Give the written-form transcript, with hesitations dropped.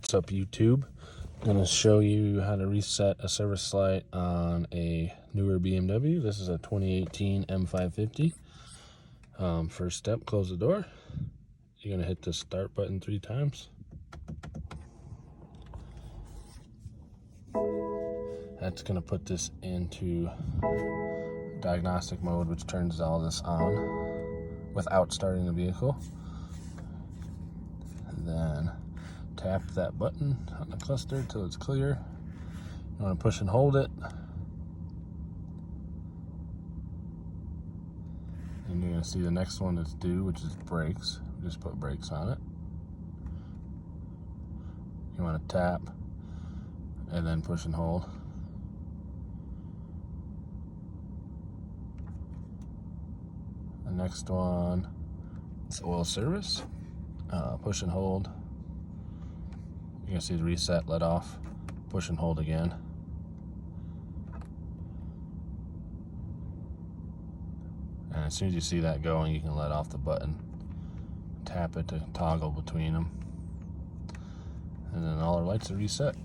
What's up, YouTube? I'm going to show you how to reset a service light on a newer BMW. This is a 2018 M550. First step, close the door. You're going to hit the start button 3 times. That's going to put this into diagnostic mode, which turns all this on without starting the vehicle. Then tap that button on the cluster till it's clear. You want to push and hold it. And you're going to see the next one that's due, which is brakes. Just put brakes on it. You want to tap and then push and hold. The next one is oil service. Push and hold. You can see the reset, let off, push and hold again. And as soon as you see that going, you can let off the button. Tap it to toggle between them. And then all our lights are reset.